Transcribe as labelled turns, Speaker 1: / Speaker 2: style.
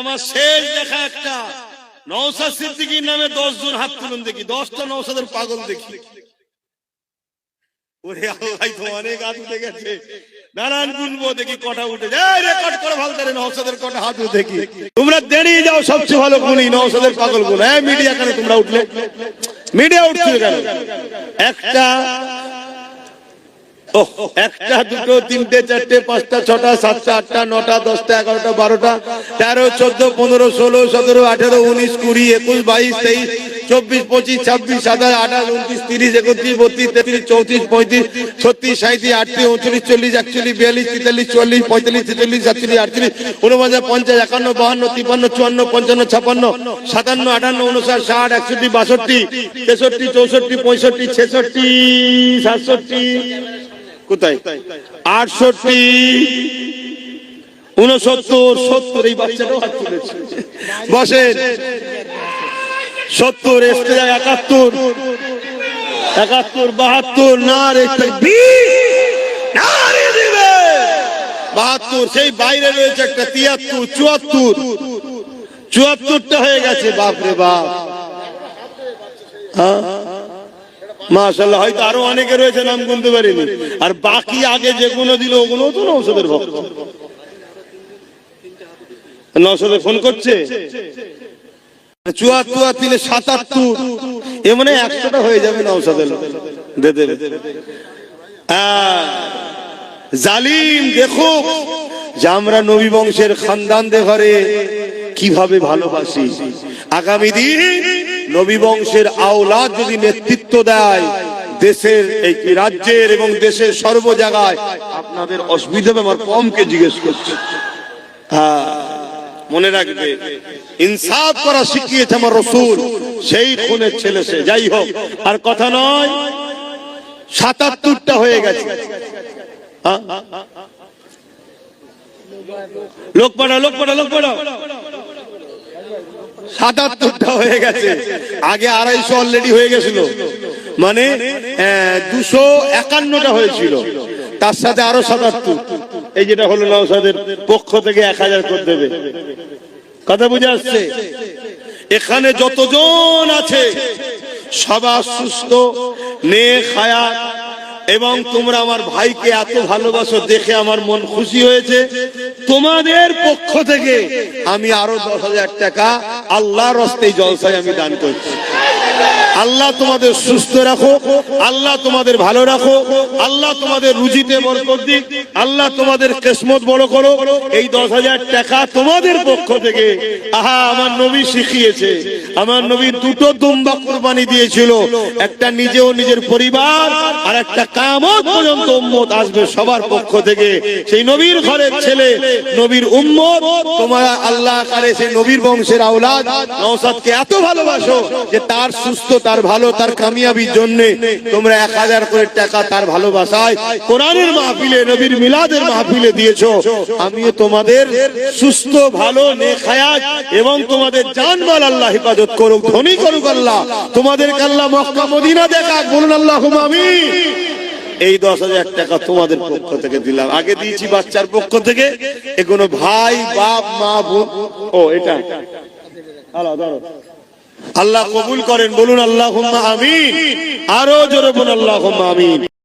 Speaker 1: আমার শেষ দেখা একটা নওশাদ সিদ্দিকীর নামে 10 জন হাত তুলুন দেখি, 10টা নওশাদের পাগল দেখি। ওরে আল্লাহ, তো অনেক হাত উঠে গেছে। নারায়ণ গুনবো দেখি কটা উঠে যায়, রেকর্ড করে ভালতে নওশাদের কটা হাত উঠে দেখি। তোমরা দাঁড়িয়ে যাও, সবচেয়ে ভালো গুনি নওশাদের পাগল গুলো। হ্যাঁ মিডিয়া কেন তোমরা উঠলে? মিডিয়া উঠছিল কেন? একটা একটা দুটো তিনটে চারটে পাঁচটা ছটা সাতটা আটটা নটা 10টা 11টা 12টা 13 14 15 16 17 18 19 20 21 22 23 24 25 26 27 28 29 30 31 32 33 34 35 36 37 38 39 40 41 42 43 44 45 46 47 48 49 50 51 52 53 54 55 56 57 58 59 60 61 62 63 64 65 66 67 কোথায় 68 69 70 এই বাচ্চাটাও হাত তুলেছে। বসেন 70 এসতে যায় 71 72 নারে তাকবীর নারে দিবে 72 সেই বাইরে রয়েছে একটা 73 74টা হয়ে গেছে। বাপ রে বাপ, হ্যাঁ মাশাআল্লাহ, হয়তো আরো অনেকে রয়েছে নাম গুনতে পারিনি। আর বাকি আগে যেগুলো দিল ওগুলো তো নওশাদের ভক্ত। নওশাদে ফোন করছে 74 তিলে 77, এ মানে 100টা হয়ে যাবে নওশাদের দে দেবে। জালিম দেখো যে আমরা নবী বংশের খানদানদের ঘরে কিভাবে ভালোবাসি। আগামী দিন নবী বংশের আওলাদ যদি নেতৃত্ব দেয় দেশের এই রাজ্যের এবং দেশের সর্ব জায়গায়, আপনাদের অসুবিধা আমার কমকে জিজ্ঞেস করছে। হ্যাঁ মনে রাখবে, ইনসাফ করা শিখিয়েছে আমার রাসূল, সেই খুনের ছেলে সে। যাই হোক, আর কথা নয়, 77টা হয়ে গেছে। লোক পড়া 77টা হয়ে গেছে। আগে 250 অলরেডি হয়ে গেছিল, মানে 251টা হয়েছিল, তার সাথে আরো 77। এই যেটা হলো নওশাদের পক্ষ থেকে 1000 করে দেবে। কথা বুঝে আসছে? এখানে যতজন আছে সবার সুস্থ নেক হায়াত, এবং তোমরা আমার ভাইকে এত ভালোবাসো দেখে আমার মন খুশি হয়েছে। তোমাদের পক্ষ থেকে আমি আরো 10,000 টাকা আল্লাহর রাস্তায় জলসায় আমি দান করছি। আল্লাহ তোমাদের সুস্থ রাখো, আল্লাহ তোমাদের ভালো রাখো, আল্লাহ তোমাদের রুজিতে বরকত দিক, আল্লাহ তোমাদের কিসমত বড় করো। এই 10,000 টাকা তোমাদের পক্ষ থেকে। আহা, আমার নবী শিখিয়েছে, আমার নবী 2টো দুম্বা কুরবানি দিয়েছিল, একটা নিজেও নিজের পরিবার, আর একটা কিয়ামত পর্যন্ত উম্মত আসবে সবার পক্ষ থেকে। সেই নবীর ঘরের ছেলে, নবীর উম্মত, তোমরা আল্লাহ করে সেই নবীর বংশের আওলাদ নওশাদকে এত ভালোবাসো যে তার সুস্থ, তার ভালো, তার কামিয়াবির জন্য তোমরা 1000 করে টাকা তার ভালোবাসায় কোরআনের মাহফিলে, নবীর মিলাদের মাহফিলে দিয়েছো। আমিও তোমাদের সুস্থ ভালো নেক হায়াত এবং তোমাদের জানমাল আল্লাহ হেফাজত করুক, ধনী করুক আল্লাহ, তোমাদেরকে আল্লাহ মক্কা মদিনা দেখাক, বলুন আল্লাহুম্মা আমিন। এই 10,000 টাকা তোমাদের পক্ষ থেকে দিলাম। আগে দিয়েছি বাচ্চার পক্ষ থেকে, এগুলো ভাই বাপ মা বোন। ও এটা আল্লাহ কবুল করেন, বলুন আল্লাহুম্মা আমিন। আরো জোরে বলুন আল্লাহুম্মা আমিন।